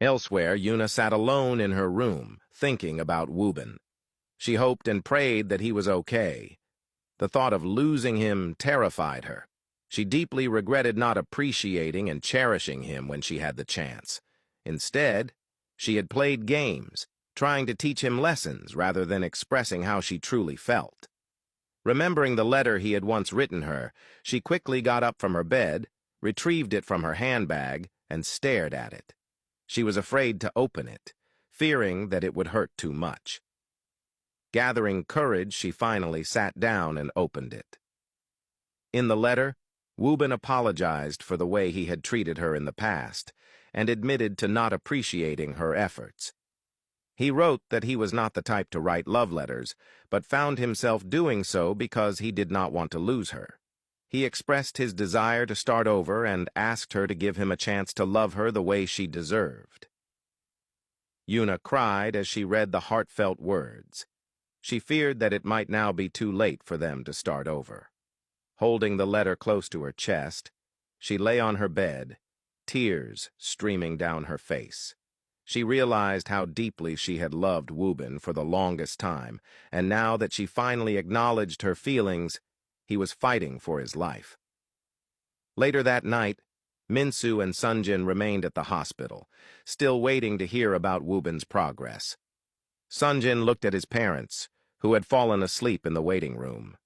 Elsewhere, Yuna sat alone in her room, thinking about Wubin. She hoped and prayed that he was okay. The thought of losing him terrified her. She deeply regretted not appreciating and cherishing him when she had the chance. Instead, she had played games, trying to teach him lessons rather than expressing how she truly felt. Remembering the letter he had once written her, she quickly got up from her bed, retrieved it from her handbag, and stared at it. She was afraid to open it, fearing that it would hurt too much. Gathering courage, she finally sat down and opened it. In the letter, Wubin apologized for the way he had treated her in the past and admitted to not appreciating her efforts. He wrote that he was not the type to write love letters, but found himself doing so because he did not want to lose her. He expressed his desire to start over and asked her to give him a chance to love her the way she deserved. Yuna cried as she read the heartfelt words. She feared that it might now be too late for them to start over. Holding the letter close to her chest, she lay on her bed, tears streaming down her face. She realized how deeply she had loved Wubin for the longest time, and now that she finally acknowledged her feelings, he was fighting for his life. Later that night, Minsu and Sonjin remained at the hospital, still waiting to hear about Wubin's progress. Sonjin looked at his parents, who had fallen asleep in the waiting room.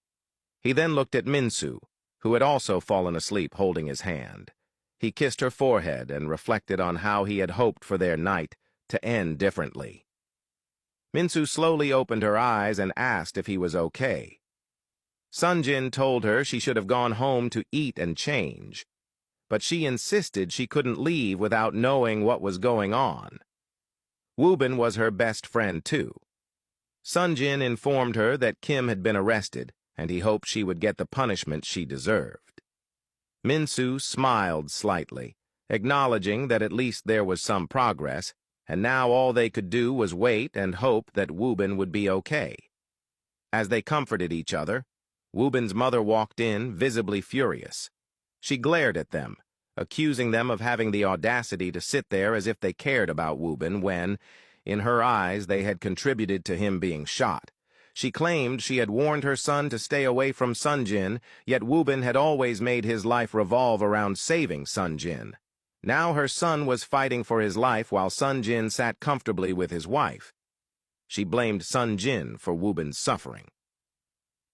He then looked at Minsu, who had also fallen asleep holding his hand. He kissed her forehead and reflected on how he had hoped for their night to end differently. Minsu slowly opened her eyes and asked if he was okay. Sonjin told her she should have gone home to eat and change, but she insisted she couldn't leave without knowing what was going on. Wubin was her best friend, too. Sonjin informed her that Kim had been arrested, and he hoped she would get the punishment she deserved. Minsu smiled slightly, acknowledging that at least there was some progress, and now all they could do was wait and hope that Wubin would be okay. As they comforted each other, Wubin's mother walked in, visibly furious. She glared at them, accusing them of having the audacity to sit there as if they cared about Wubin when, in her eyes, they had contributed to him being shot. She claimed she had warned her son to stay away from Sonjin, yet Wubin had always made his life revolve around saving Sonjin. Now her son was fighting for his life while Sonjin sat comfortably with his wife. She blamed Sonjin for Wubin's suffering.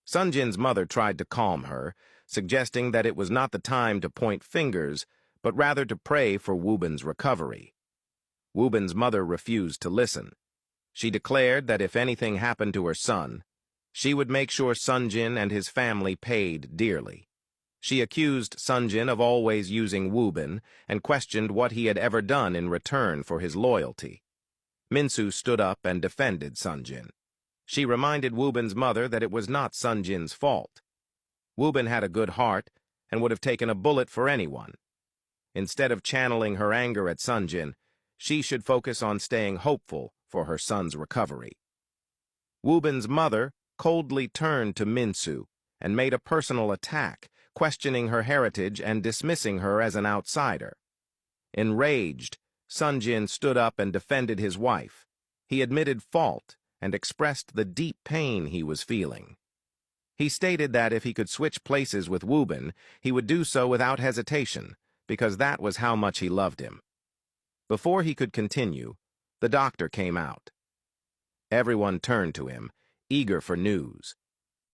Sonjin's mother tried to calm her, suggesting that it was not the time to point fingers, but rather to pray for Wubin's recovery. Wubin's mother refused to listen. She declared that if anything happened to her son, she would make sure Sonjin and his family paid dearly. She accused Sonjin of always using Wubin and questioned what he had ever done in return for his loyalty. Minsu stood up and defended Sonjin. She reminded Wubin's mother that it was not Sonjin's fault. Wubin had a good heart and would have taken a bullet for anyone. Instead of channeling her anger at Sonjin, she should focus on staying hopeful for her son's recovery. Wubin's mother coldly turned to Minsu and made a personal attack, questioning her heritage and dismissing her as an outsider. Enraged, Sonjin stood up and defended his wife. He admitted fault and expressed the deep pain he was feeling. He stated that if he could switch places with Wubin, he would do so without hesitation, because that was how much he loved him. Before he could continue, the doctor came out. Everyone turned to him, eager for news.